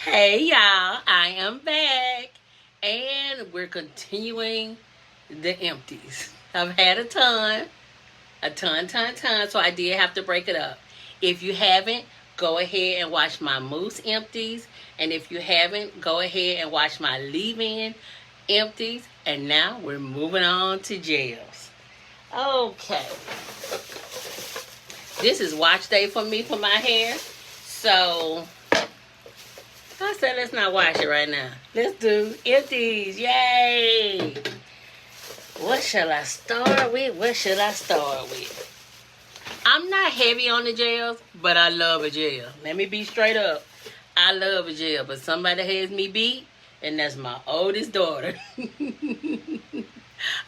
Hey y'all, I am back and we're continuing the empties. I've had a ton, so I did have to break it up. If you haven't, go ahead and watch my Moose empties, and if you haven't, go ahead and watch my leave-in empties, and now we're moving on to jails. Okay, this is watch day for me for my hair, so I said let's not wash it right now. Let's do empties. Yay! What shall I start with? I'm not heavy on the gels, but I love a gel. Let me be straight up. I love a gel, but somebody has me beat, and that's my oldest daughter.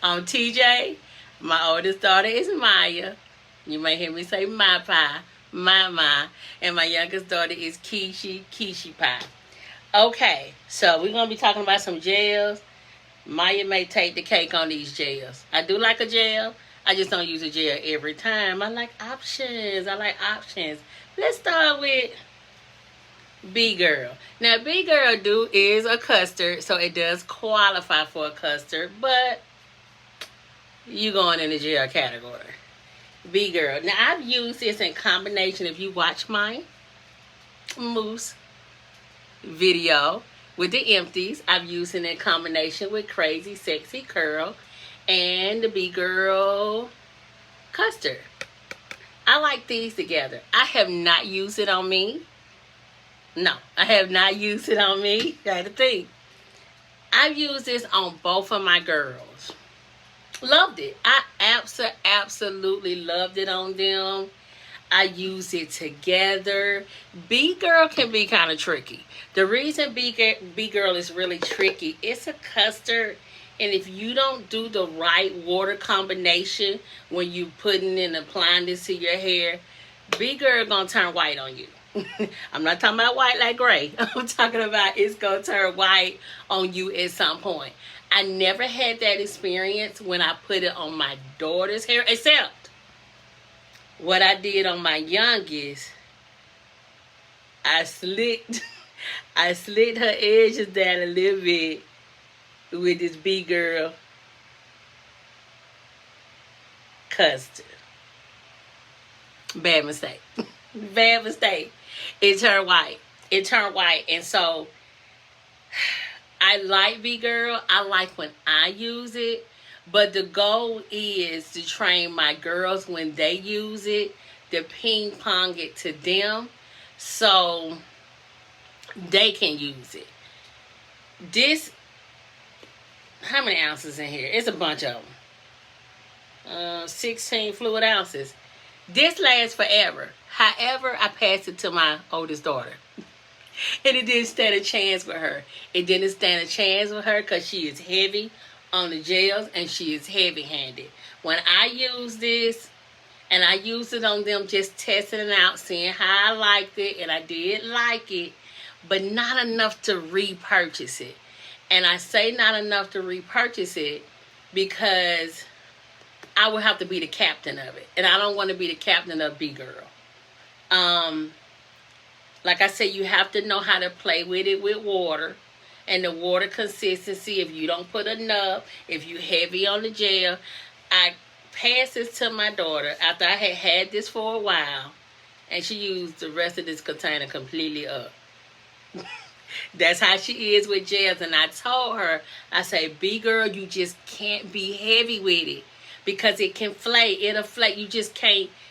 I'm TJ. My oldest daughter is Maya. You may hear me say my pie, my. And my youngest daughter is Kishi pie. Okay, so we're going to be talking about some gels. Maya may take the cake on these gels. I do like a gel. I just don't use a gel every time. I like options. Let's start with B-Girl. Now, B-Girl is a custard, so it does qualify for a custard, but you going in the gel category. B-Girl. Now, I've used this in combination. If you watch my Moose video with the empties, I've used it in combination with Crazy Sexy Curl and the B-Girl custard. I like these together. I have not used it on me. No, I have not used it on me. Gotta think. I've used this on both of my girls. Loved it. I absolutely loved it on them. I use it together. B-Girl can be kind of tricky. The reason B-Girl is really tricky, it's a custard, and if you don't do the right water combination when you putting and applying this to your hair, B-Girl gonna turn white on you. I'm not talking about white like gray. I'm talking about it's gonna turn white on you at some point. I never had that experience when I put it on my daughter's hair, except what I did on my youngest. I slicked her edges down a little bit with this B-Girl custard. Bad mistake. Bad mistake. It turned white. And so I like B-Girl. I like when I use it. But the goal is to train my girls when they use it, to ping pong it to them so they can use it. This, how many ounces in here? It's a bunch of them. 16 fluid ounces. This lasts forever. However, I passed it to my oldest daughter. And it didn't stand a chance with her. Because she is heavy on the gels and she is heavy-handed. When I use this, and I used it on them, just testing it out, seeing how I liked it, and I did like it, but not enough to repurchase it. And I say not enough to repurchase it because I would have to be the captain of it, and I don't want to be the captain of B-Girl. Like I said, you have to know how to play with it with water. And the water consistency, if you don't put enough, if you heavy on the gel. I passed this to my daughter after I had this for a while, and she used the rest of this container completely up. That's how she is with gels. And I told her, I say, B-Girl, you just can't be heavy with it because it can flake. It'll flake.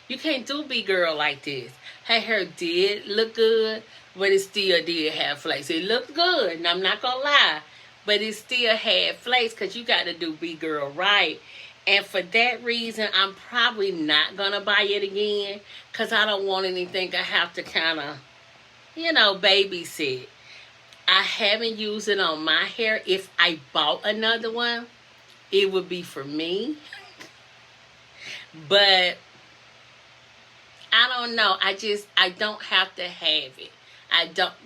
You can't do B-Girl like this. Her hair did look good, but it still did have flakes. It looked good, and I'm not going to lie, but it still had flakes because you got to do B-Girl right. And for that reason, I'm probably not going to buy it again because I don't want anything I have to kind of, babysit. I haven't used it on my hair. If I bought another one, it would be for me. But I don't know. I don't have to have it.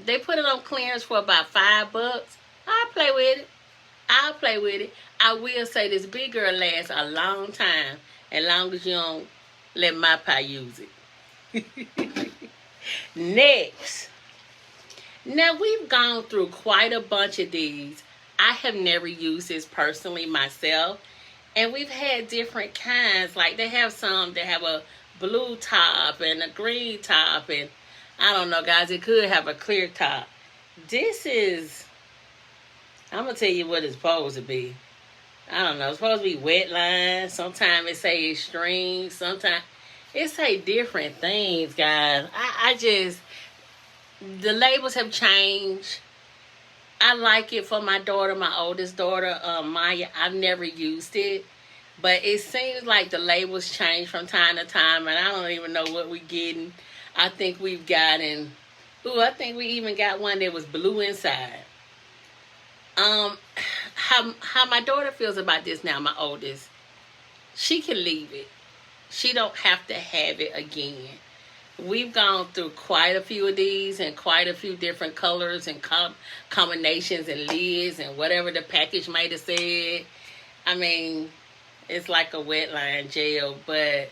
They put it on clearance for about $5. I'll play with it. I will say this B-Girl lasts a long time, as long as you don't let my pie use it. Next, Now, we've gone through quite a bunch of these. I have never used this personally myself. And we've had different kinds. Like, they have some that have a blue top and a green top. And I don't know, guys. It could have a clear top. This is, I'm going to tell you what it's supposed to be. I don't know. It's supposed to be wet line. Sometimes it say extreme. Sometimes it say different things, guys. I just, the labels have changed. I like it for my daughter, my oldest daughter, Maya. I've never used it. But it seems like the labels change from time to time. And I don't even know what we're getting. I think we've gotten, I think we even got one that was blue inside. How my daughter feels about this now, my oldest, she can leave it. She don't have to have it again. We've gone through quite a few of these and quite a few different colors and combinations and lids and whatever the package might have said. I mean, it's like a wet line gel, but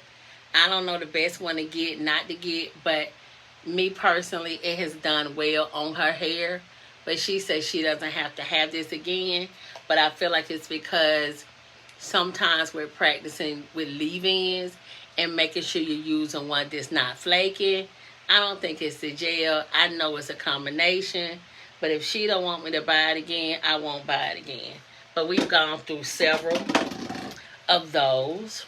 I don't know the best one to get, not to get, but me personally, it has done well on her hair. But she says she doesn't have to have this again. But I feel like it's because sometimes we're practicing with leave-ins and making sure you're using one that's not flaky. I don't think it's the gel. I know it's a combination. But if she don't want me to buy it again, I won't buy it again. But we've gone through several of those.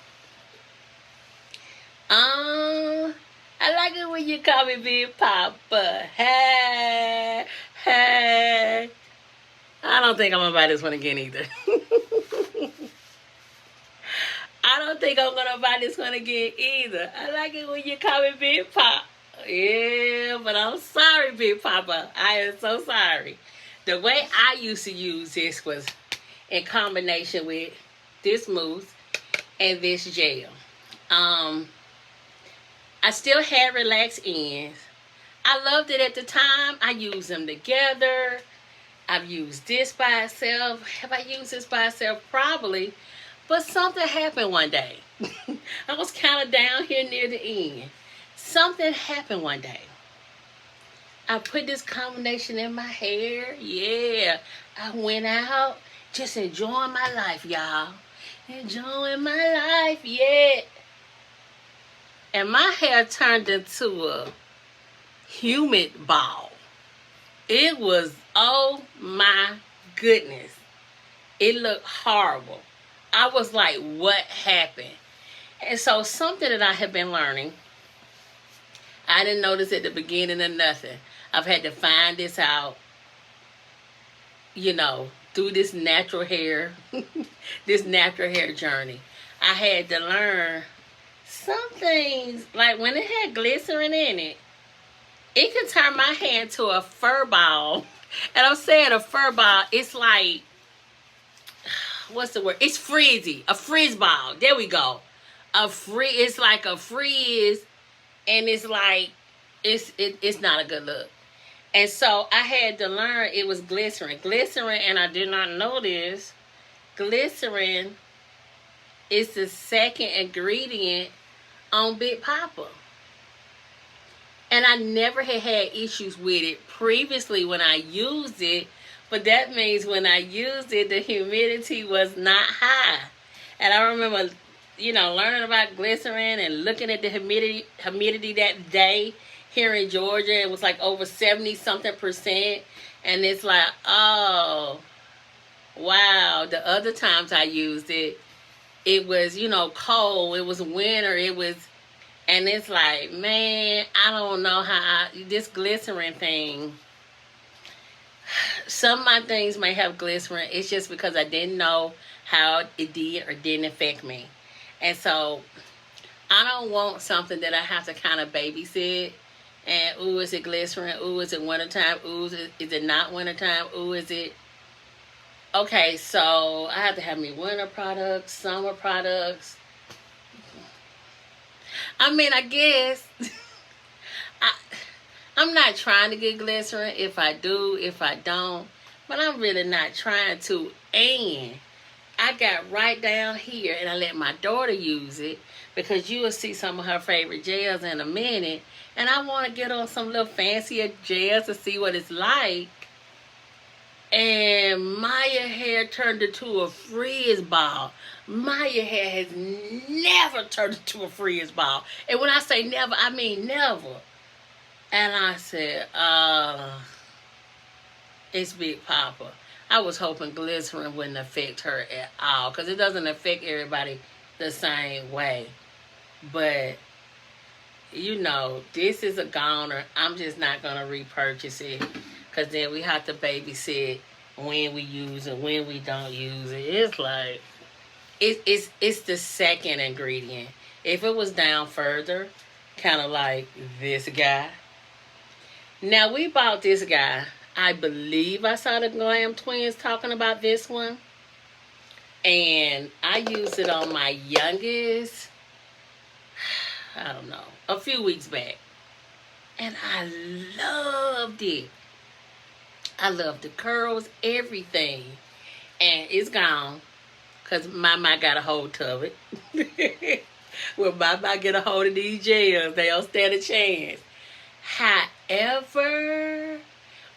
I like it when you call me Big Papa. Hey, hey. I don't think I'm going to buy this one again either. I don't think I'm going to buy this one again either. I like it when you call me Big Papa. Yeah, but I'm sorry, Big Papa. I am so sorry. The way I used to use this was in combination with this mousse and this gel. I still had relaxed ends. I loved it at the time. I used them together. I've used this by itself. Have I used this by itself? Probably. But something happened one day. I was kind of down here near the end. Something happened one day. I put this combination in my hair. Yeah. I went out just enjoying my life, y'all. Enjoying my life, yeah. And my hair turned into a humid ball. It was, oh my goodness. It looked horrible. I was like, what happened? And so something that I have been learning, I didn't notice at the beginning of nothing. I've had to find this out, through this natural hair, this natural hair journey. I had to learn some things, like when it had glycerin in it, it could turn my hair into a fur ball. And I'm saying a fur ball, it's like, what's the word? It's frizzy, a frizz ball. There we go. It's like a frizz, and it's like, it's not a good look. And so I had to learn it was glycerin. Glycerin, and I did not know this, glycerin is the second ingredient on Big Papa. And I never had issues with it previously when I used it. But that means when I used it, the humidity was not high. And I remember, learning about glycerin and looking at the humidity that day here in Georgia. It was like over 70-something%. And it's like, oh, wow. The other times I used it, it was, cold. It was winter. And it's like, man, I don't know how this glycerin thing, some of my things may have glycerin. It's just because I didn't know how it did or didn't affect me. And so I don't want something that I have to kind of babysit. And, ooh, is it glycerin? Ooh, is it wintertime? Ooh, is it not wintertime? Ooh, is it? Okay, so I have to have me winter products, summer products. I mean, I guess I'm not trying to get glycerin. If I do, if I don't. But I'm really not trying to. And I got right down here and I let my daughter use it because you will see some of her favorite gels in a minute. And I want to get on some little fancier gels to see what it's like. And Maya hair turned into a frizz ball. Maya hair has never turned into a frizz ball. And when I say never, I mean never. And I said, it's Big Papa. I was hoping glycerin wouldn't affect her at all, because it doesn't affect everybody the same way. But, you know, this is a goner. I'm just not going to repurchase it, because then we have to babysit when we use it, when we don't use it. It's like, it's the second ingredient. If it was down further, kind of like this guy. Now, we bought this guy. I believe I saw the Glam Twins talking about this one. And I used it on my youngest, I don't know, a few weeks back. And I loved it. I love the curls, everything. And it's gone. Because Mama got a hold of it. When Mama get a hold of these gels, they don't stand a chance. However,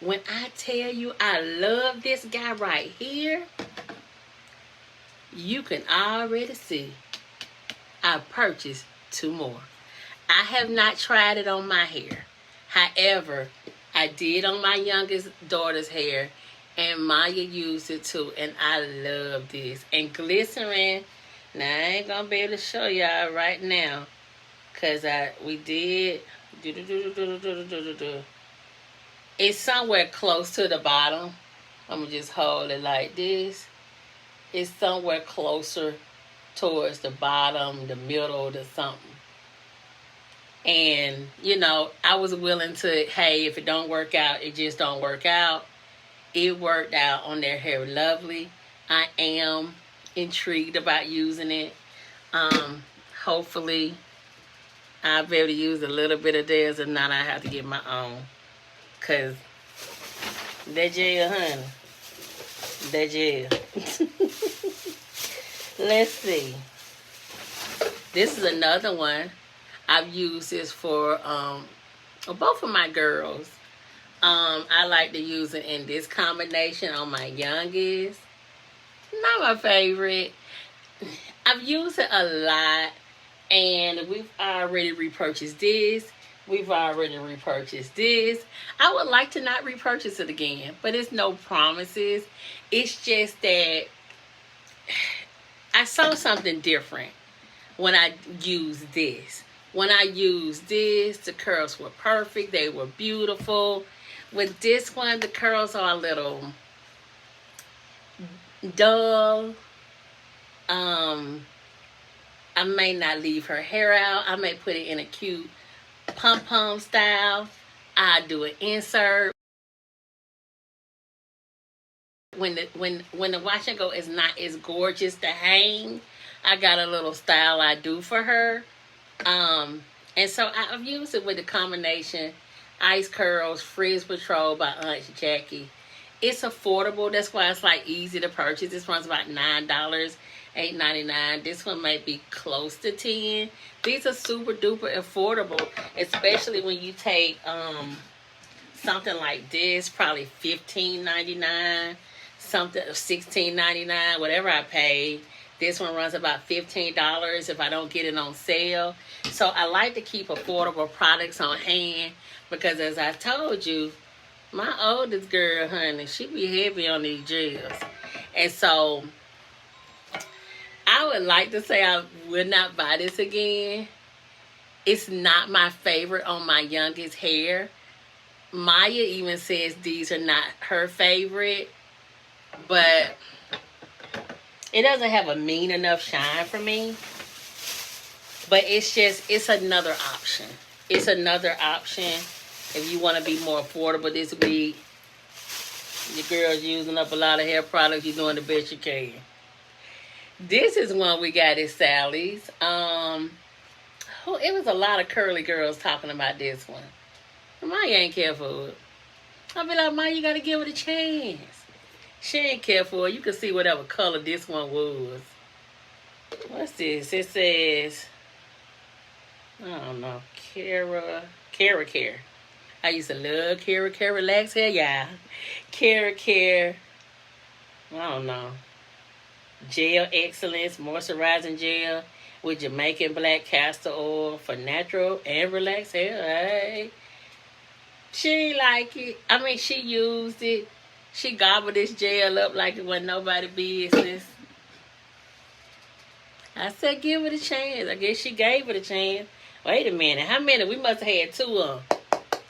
when I tell you I love this guy right here, you can already see I purchased 2 more. I have not tried it on my hair. However, I did on my youngest daughter's hair, and Maya used it too, and I love this. And glycerin, now I ain't gonna be able to show y'all right now, cause we did. It's somewhere close to the bottom. I'm gonna just hold it like this. It's somewhere closer towards the bottom, the middle, or something. And, you know, I was willing to, hey, if it don't work out, it just don't work out. It worked out on their hair lovely. I am intrigued about using it. Hopefully, I'll be able to use a little bit of theirs, and not I have to get my own. Because that gel, honey. That gel. Let's see. This is another one. I've used this for both of my girls. I like to use it in this combination on my youngest. Not my favorite. I've used it a lot, and we've already repurchased this. We've already repurchased this. I would like to not repurchase it again, but it's no promises. It's just that I saw something different when I used this. When I used this, the curls were perfect. They were beautiful. With this one, the curls are a little dull. I may not leave her hair out. I may put it in a cute pom-pom style. I do an insert. When the wash and go is not as gorgeous to hang, I got a little style I do for her. And so I've used it with the combination Ice Curls Frizz Patrol by Aunt Jackie. It's affordable. That's why it's like easy to purchase. This one's about $9, $8.99. This one might be close to $10. These are super duper affordable, especially when you take something like this, probably $15.99, something $16.99, whatever I paid. This one runs about $15 if I don't get it on sale. So I like to keep affordable products on hand because, as I told you, my oldest girl, honey, she be heavy on these gels. And so I would like to say I would not buy this again. It's not my favorite on my youngest hair. Maya even says these are not her favorite, but it doesn't have a mean enough shine for me. But it's another option. It's another option if you want to be more affordable this week. Your girl's using up a lot of hair products. You're doing the best you can. This is one we got at Sally's. It was a lot of curly girls talking about this one. Maya ain't care for it. I'll be like, Maya, you got to give it a chance. She ain't care for it. You can see whatever color this one was. What's this? It says, I don't know, Care. I used to love Care Relax Hair, yeah. Care, I don't know. Gel Excellence Moisturizing Gel with Jamaican Black Castor Oil for natural and relaxed hair. Hey. She ain't like it. I mean, she used it. She gobbled this gel up like it wasn't nobody business. I said, give it a chance. I guess she gave it a chance. Wait a minute. How many? We must have had 2 of them.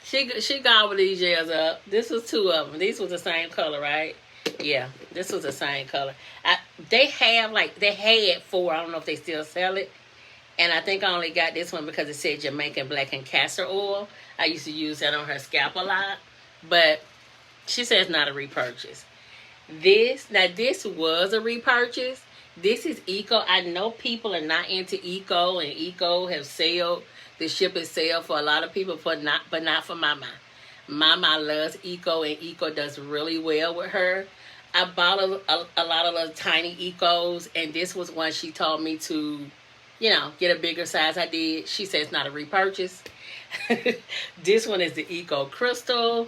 She gobbled these gels up. This was 2 of them. These was the same color, right? Yeah, this was the same color. They had 4. I don't know if they still sell it. And I think I only got this one because it said Jamaican Black and Castor Oil. I used to use that on her scalp a lot. But she says not a repurchase. This was a repurchase. This is Eco. I know people are not into Eco, and Eco have sailed. The ship has sailed for a lot of people, but not for Mama. Mama loves Eco, and Eco does really well with her. I bought a lot of those tiny Ecos, and this was one she told me to, get a bigger size. I did. She says it's not a repurchase. This one is the Eco Crystal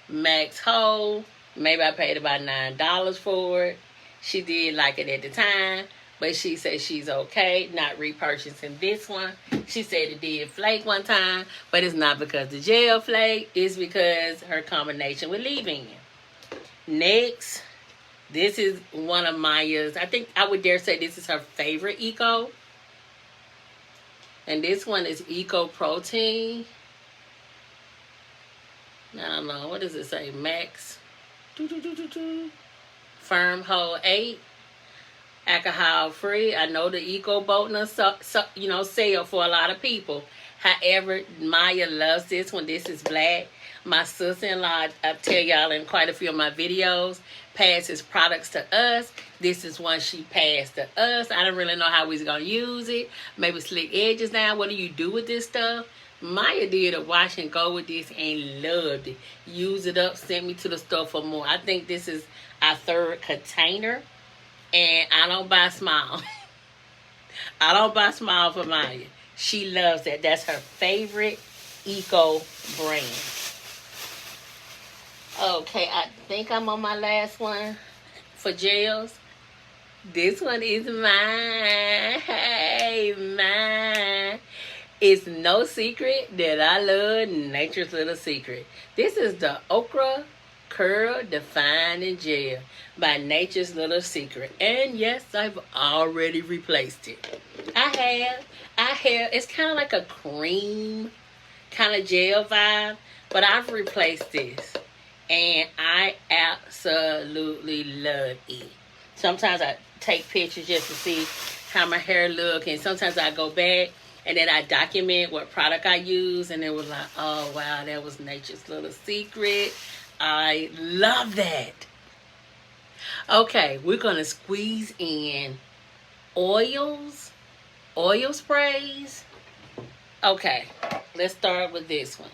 Max Hold. Maybe I paid about $9 for it. She did like it at the time, but she said she's okay not repurchasing this one. She said it did flake one time, but it's not because the gel flake. It's because her combination with leave-in. Next, this is one of Maya's. I think I would dare say this is her favorite Eco. And this one is Eco Protein. I don't know. What does it say? Max. Firm Hold 8. Alcohol free. I know the Eco Boatner sale for a lot of people. However, Maya loves this one. This is black. My sister-in-law, I tell y'all in quite a few of my videos, passes products to us. This is one she passed to us. I don't really know how we was going to use it. Maybe slick edges down. What do you do with this stuff? Maya did a wash and go with this and loved it. Used it up, sent me to the store for more. I think this is our 3rd container. And I don't buy small. I don't buy small for Maya. She loves that. That's her favorite Eco brand. Okay, I think I'm on my last one for gels. This one is mine. Hey, mine. It's no secret that I love Nature's Little Secret. This is the Okra Curl Defining Gel by Nature's Little Secret. And yes, I've already replaced it. I have. It's kind of like a cream kind of gel vibe, but I've replaced this. And I absolutely love it. Sometimes I take pictures just to see how my hair look, and sometimes I go back and then I document what product I use, and it was like, oh wow, that was Nature's Little Secret. I love that. Okay, we're gonna squeeze in oil sprays. Okay, let's start with this one.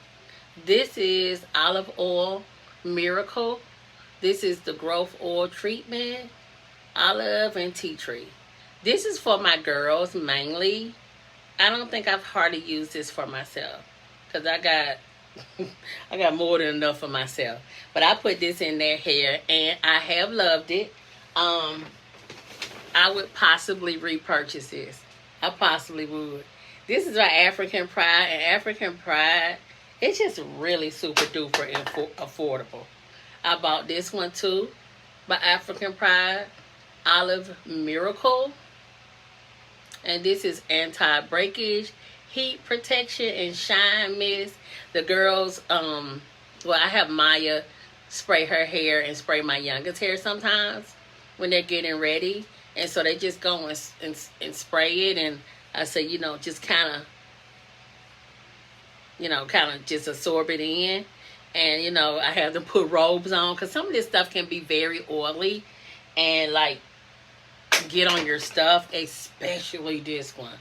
This is Olive Oil Miracle. This is the Growth Oil Treatment, Olive and Tea Tree. This is for my girls mainly. I don't think I've hardly used this for myself because I got more than enough for myself. But I put this in their hair and I have loved it. I would possibly repurchase this. I possibly would. This is by African Pride, and African Pride, it's just really super duper affordable. I bought this one too by African Pride, Olive Miracle. And this is anti-breakage, heat protection, and shine mist. The girls, I have Maya spray her hair and spray my youngest hair sometimes when they're getting ready. And so they just go and spray it. And I say, just kind of just absorb it in. And, I have them put robes on because some of this stuff can be very oily and get on your stuff, especially this one.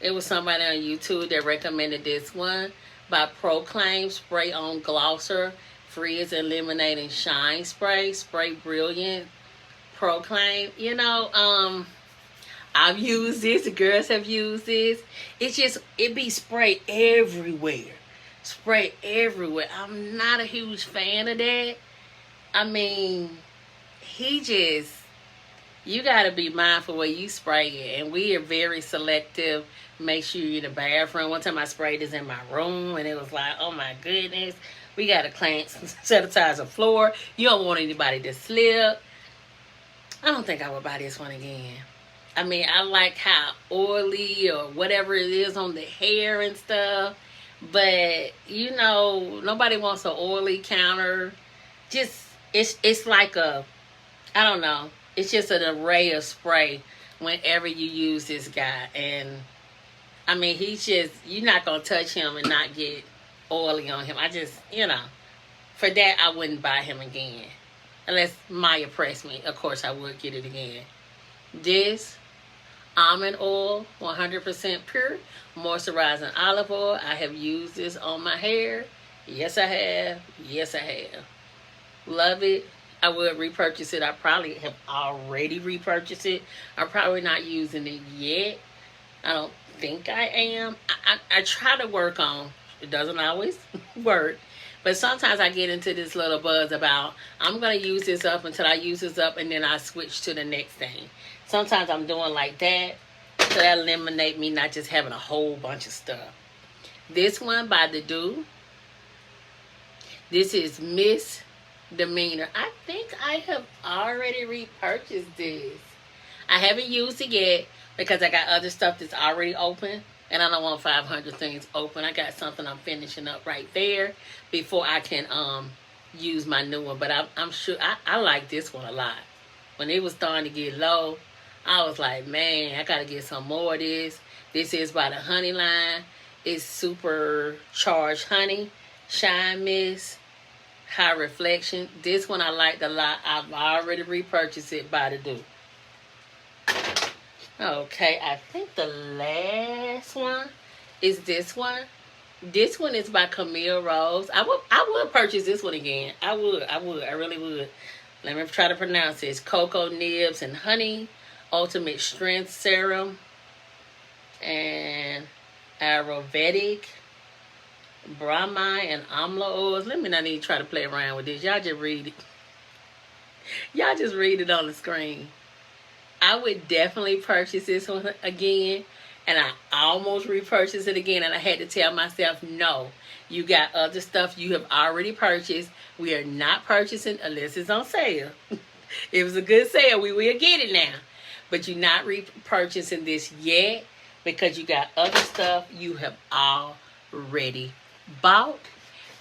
It was somebody on YouTube that recommended this one by Proclaim Spray On Glosser Frizz Eliminating Shine Spray, Spray Brilliant, Proclaim. You know, I've used this. The girls have used this. It's just, it be spray everywhere. Spray everywhere. I'm not a huge fan of that. I mean, he just, you got to be mindful where you spray it. And we are very selective. Make sure you're in the bathroom. One time I sprayed this in my room and it was like, oh my goodness. We got to clean, sanitize the floor. You don't want anybody to slip. I don't think I would buy this one again. I mean, I like how oily or whatever it is on the hair and stuff. But, you know, nobody wants an oily counter. Just, it's like a, I don't know. It's just an array of spray whenever you use this guy. And, I mean, he's just, you're not going to touch him and not get oily on him. I just, you know, for that, I wouldn't buy him again. Unless Maya pressed me. Of course, I would get it again. This almond oil, 100% pure, moisturizing olive oil. I have used this on my hair. Yes, I have. Yes, I have. Love it. I would repurchase it. I probably have already repurchased it. I'm probably not using it yet. I don't think I am. I try to work on. It doesn't always work. But sometimes I get into this little buzz about, I'm going to use this up until I use this up, and then I switch to the next thing. Sometimes I'm doing like that, so that eliminate me not just having a whole bunch of stuff. This one by The Do. This is Miss Demeanor. I think I have already repurchased this. I haven't used it yet because I got other stuff that's already open. And I don't want 500 things open. I got something I'm finishing up right there before I can use my new one. But I'm sure I like this one a lot. When it was starting to get low, I was like, man, I got to get some more of this. This is by the Honey line. It's supercharged honey, shine mist, high reflection. This one I liked a lot. I've already repurchased it by The Do. Okay, I think the last one is this one. This one is by Camille Rose. I would purchase this one again. I really would. Let me try to pronounce this. Cocoa Nibs and Honey Ultimate Strength Serum and Ayurvedic Brahmi and Amla oils. Let me not even try to play around with this. Y'all just read it. Y'all just read it on the screen. I would definitely purchase this one again. And I almost repurchased it again. And I had to tell myself, no. You got other stuff you have already purchased. We are not purchasing unless it's on sale. It was a good sale. We will get it now. But you're not repurchasing this yet because you got other stuff you have already bought.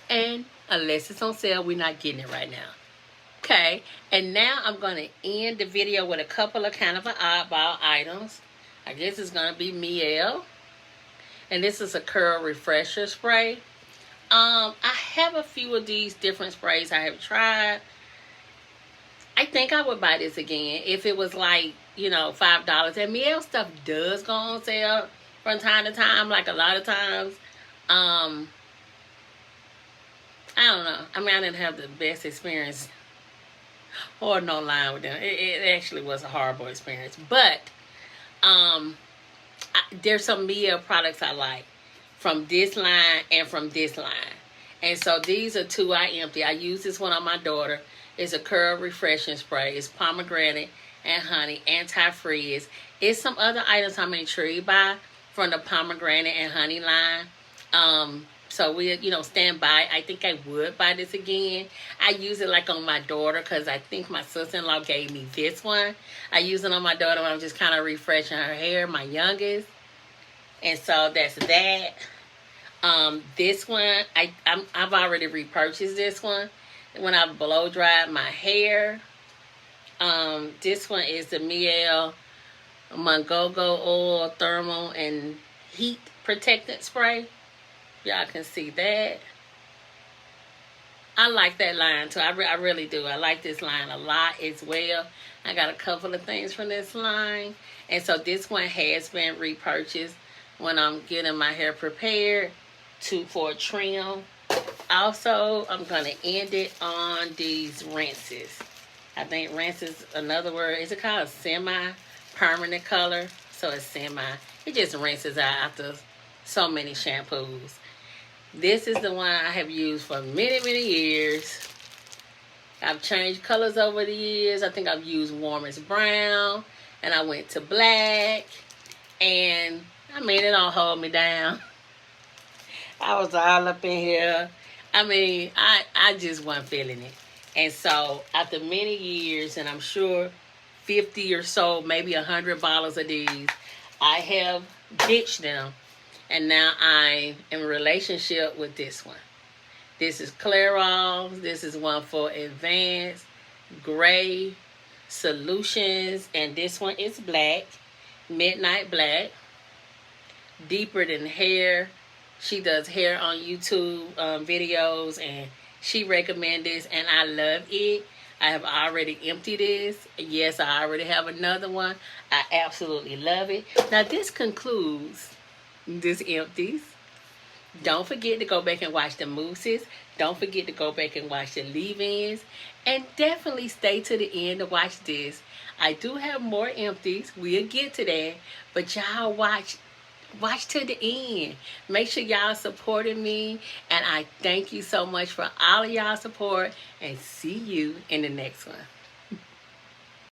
And unless it's on sale, we're not getting it right now. Okay, and now I'm going to end the video with a couple of kind of an oddball items. I guess it's going to be Miel. And this is a curl refresher spray. I have a few of these different sprays I have tried. I think I would buy this again if it was like, you know, $5. And Miel stuff does go on sale from time to time, like a lot of times. I don't know. I mean, I didn't have the best experience or no line with them. It actually was a horrible experience. But there's some Miel products I like from this line and from this line. And so these are two I empty. I use this one on my daughter. It's a curl refreshing spray. It's pomegranate and honey, anti-frizz. It's some other items I'm intrigued by from the pomegranate and honey line. So we, you know, stand by. I think I would buy this again. I use it like on my daughter because I think my sister-in-law gave me this one. I use it on my daughter when I'm just kind of refreshing her hair, my youngest. And so that's that. This one, I've already repurchased this one when I blow dried my hair. This one is the Miel Mongogo Oil Thermal and Heat Protectant Spray. Y'all can see that. I like that line too. I really do. I like this line a lot as well. I got a couple of things from this line. And so this one has been repurchased when I'm getting my hair prepared for a trim. Also, I'm going to end it on these rinses. I think rinse is another word. Is it called semi-permanent color? So it's semi. It just rinses out after so many shampoos. This is the one I have used for many, many years. I've changed colors over the years. I think I've used warmest brown, and I went to black, and I mean, it don't hold me down. I was all up in here. I mean, I just wasn't feeling it. And so after many years, and I'm sure 50 or so, maybe 100 bottles of these, I have ditched them. And now I'm in a relationship with this one. This is Clairol. This is one for advanced gray solutions. And this one is black, midnight black, deeper than hair. She does hair on YouTube videos, and she recommends this, and I love it. I have already emptied this. Yes, I already have another one. I absolutely love it. Now, this concludes this empties. Don't forget to go back and watch the mousses. Don't forget to go back and watch the leave-ins. And definitely stay to the end to watch this. I do have more empties. We'll get to that. But y'all watch to the end. Make sure y'all supporting me. And I thank you so much for all of y'all support. And see you in the next one.